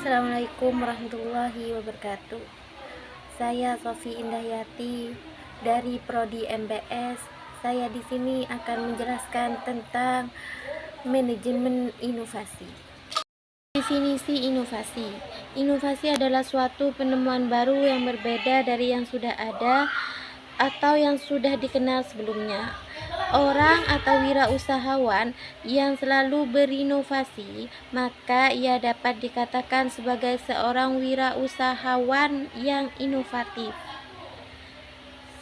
Assalamualaikum warahmatullahi wabarakatuh. Saya Sofi Indahyati dari Prodi MBS. Saya di sini akan menjelaskan tentang manajemen inovasi. Definisi inovasi. Inovasi adalah suatu penemuan baru yang berbeda dari yang sudah ada atau yang sudah dikenal sebelumnya. Orang atau wirausahawan yang selalu berinovasi, maka ia dapat dikatakan sebagai seorang wirausahawan yang inovatif.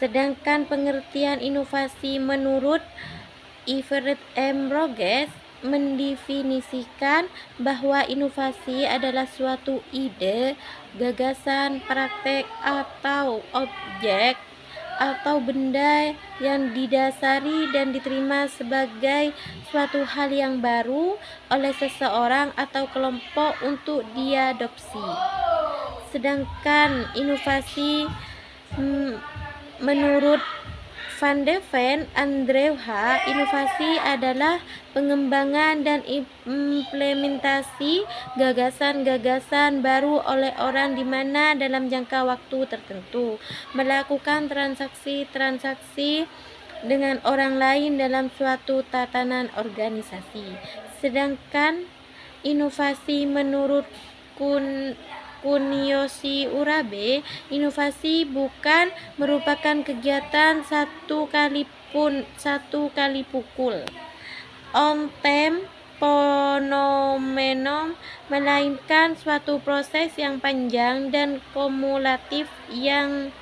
Sedangkan pengertian inovasi menurut Everett M. Rogers mendefinisikan bahwa inovasi adalah suatu ide, gagasan, praktek, atau objek atau benda yang didasari dan diterima sebagai suatu hal yang baru oleh seseorang atau kelompok untuk diadopsi. Sedangkan inovasi menurut Van de Ven Andrewha, inovasi adalah pengembangan dan implementasi gagasan-gagasan baru oleh orang di mana dalam jangka waktu tertentu melakukan transaksi-transaksi dengan orang lain dalam suatu tatanan organisasi. Sedangkan inovasi menurut Kuniyoshi Urabe, inovasi bukan merupakan kegiatan satu kali pukul on-time phenomenon, melainkan suatu proses yang panjang dan kumulatif yang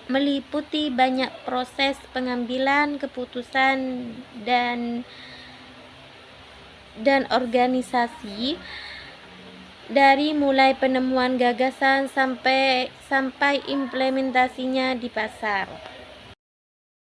meliputi banyak proses pengambilan keputusan dan organisasi, dari mulai penemuan gagasan sampai implementasinya di pasar.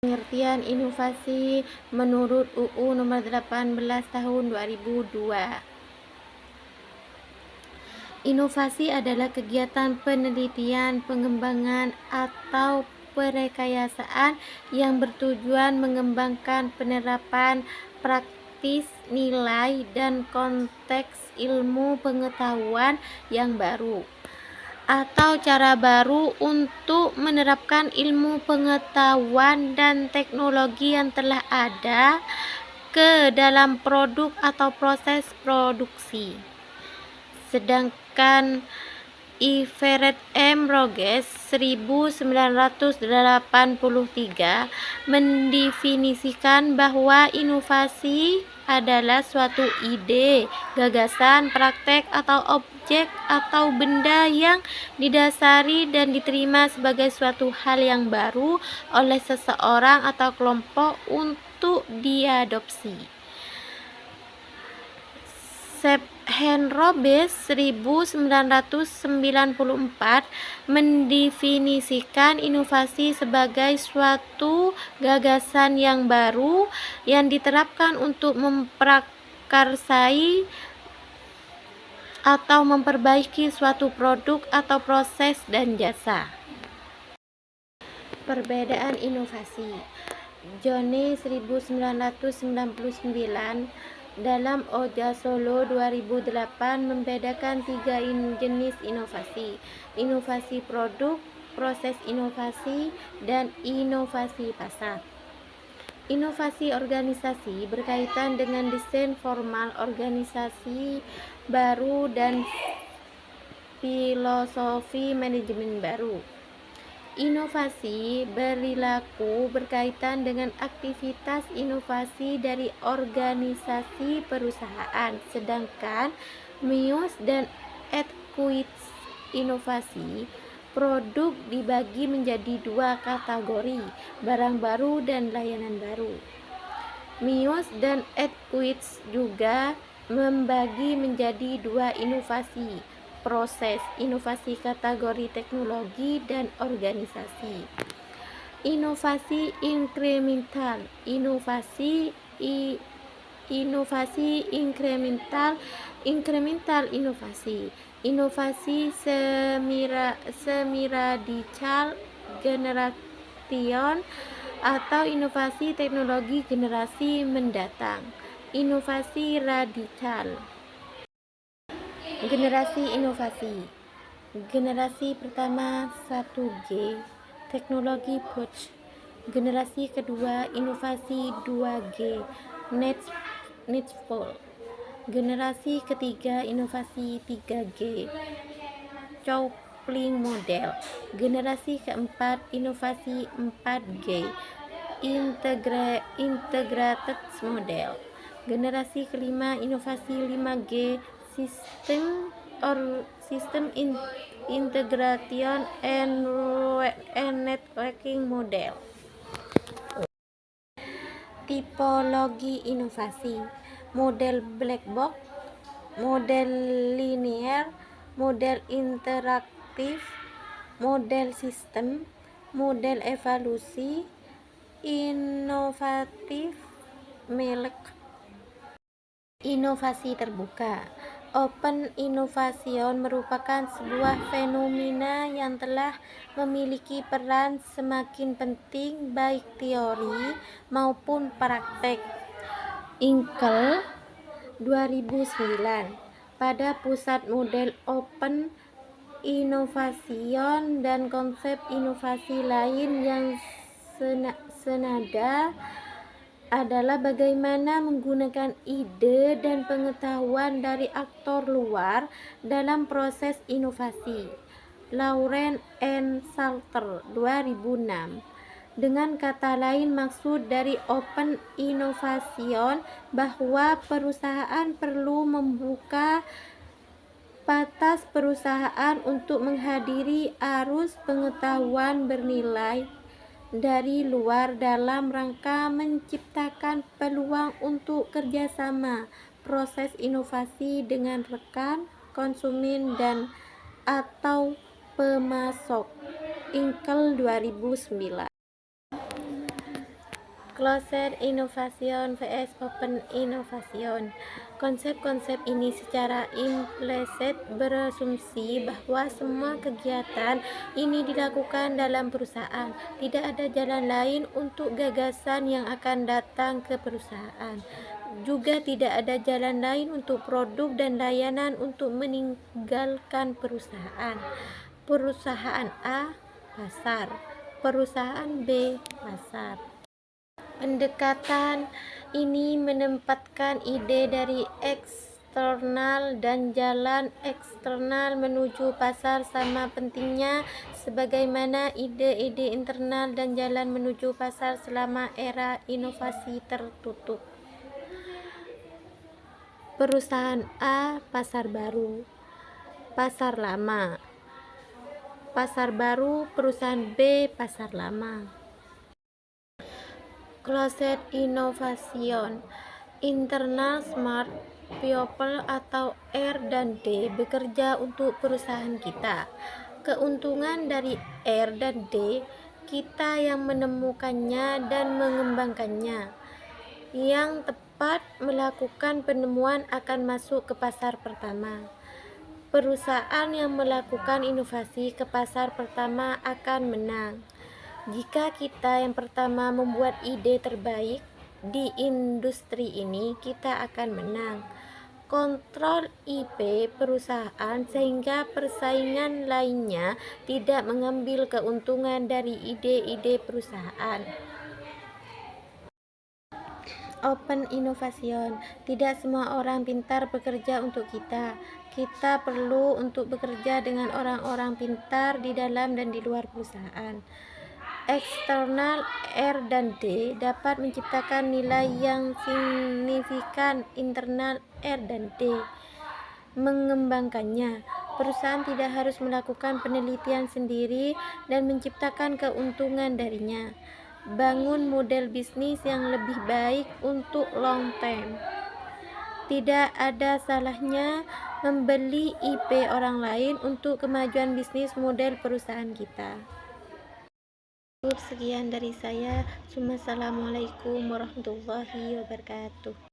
Pengertian inovasi menurut UU nomor 18 tahun 2002. Inovasi adalah kegiatan penelitian, pengembangan, atau perekayasaan yang bertujuan mengembangkan penerapan praktis, nilai, dan konteks ilmu pengetahuan yang baru atau cara baru untuk menerapkan ilmu pengetahuan dan teknologi yang telah ada ke dalam produk atau proses produksi. Sedangkan Everett M. Rogers 1983 mendefinisikan bahwa inovasi adalah suatu ide, gagasan, praktek, atau objek atau benda yang didasari dan diterima sebagai suatu hal yang baru oleh seseorang atau kelompok untuk diadopsi. Stephen Robles 1994 mendefinisikan inovasi sebagai suatu gagasan yang baru yang diterapkan untuk memprakarsai atau memperbaiki suatu produk atau proses dan jasa. Perbedaan inovasi. Johnny 1999 dalam Oja Solo 2008 membedakan 3 jenis inovasi: inovasi produk, proses inovasi, dan inovasi pasar. Inovasi organisasi berkaitan dengan desain formal organisasi baru dan filosofi manajemen baru. Inovasi perilaku berkaitan dengan aktivitas inovasi dari organisasi perusahaan, sedangkan Muse dan Edquist inovasi produk dibagi menjadi 2 kategori, barang baru dan layanan baru. Muse dan Edquist juga membagi menjadi 2 inovasi, proses, inovasi kategori teknologi dan organisasi. Inovasi inkremental, inovasi inkremental, inovasi semiradikal generation atau inovasi teknologi generasi mendatang. Inovasi radikal. Generasi inovasi. Generasi pertama 1G, teknologi pouch. Generasi kedua inovasi 2G, Netzpool. Generasi ketiga inovasi 3G, coupling model. Generasi keempat inovasi 4G, integrated model. Generasi kelima inovasi 5G, system integration and networking model. Tipologi inovasi: model black box, model linear, model interaktif, model sistem, model evaluasi, inovatif, melek. Inovasi terbuka. Open innovation merupakan sebuah fenomena yang telah memiliki peran semakin penting baik teori maupun praktek. Inkel 2009. Pada pusat model open innovation dan konsep inovasi lain yang senada adalah bagaimana menggunakan ide dan pengetahuan dari aktor luar dalam proses inovasi. Lauren and Salter 2006. Dengan kata lain, maksud dari open innovation bahwa perusahaan perlu membuka batas perusahaan untuk menghadiri arus pengetahuan bernilai dari luar dalam rangka menciptakan peluang untuk kerjasama proses inovasi dengan rekan, konsumen, dan atau pemasok. Inkel 2009. Closed innovation vs open innovation. Konsep-konsep ini secara implisit berasumsi bahwa semua kegiatan ini dilakukan dalam perusahaan. Tidak ada jalan lain untuk gagasan yang akan datang ke perusahaan. Juga tidak ada jalan lain untuk produk dan layanan untuk meninggalkan perusahaan. Perusahaan A, pasar. Perusahaan B, pasar. Pendekatan ini menempatkan ide dari eksternal dan jalan eksternal menuju pasar sama pentingnya sebagaimana ide-ide internal dan jalan menuju pasar selama era inovasi tertutup. Perusahaan A, pasar baru, pasar lama. Pasar baru, perusahaan B, pasar lama. Closed innovation. Internal smart people atau R dan D bekerja untuk perusahaan kita. Keuntungan dari R dan D, kita yang menemukannya dan mengembangkannya. Yang tepat melakukan penemuan akan masuk ke pasar pertama. Perusahaan yang melakukan inovasi ke pasar pertama akan menang. Jika kita yang pertama membuat ide terbaik di industri ini, kita akan menang. Kontrol IP perusahaan sehingga persaingan lainnya tidak mengambil keuntungan dari ide-ide perusahaan. Open innovation. Tidak semua orang pintar bekerja untuk kita. Kita perlu untuk bekerja dengan orang-orang pintar di dalam dan di luar perusahaan. Eksternal R dan D dapat menciptakan nilai yang signifikan. Internal R dan D mengembangkannya. Perusahaan tidak harus melakukan penelitian sendiri dan menciptakan keuntungan darinya. Bangun model bisnis yang lebih baik untuk long term. Tidak ada salahnya membeli IP orang lain untuk kemajuan bisnis model perusahaan kita. Sekian dari saya. Assalamualaikum warahmatullahi wabarakatuh.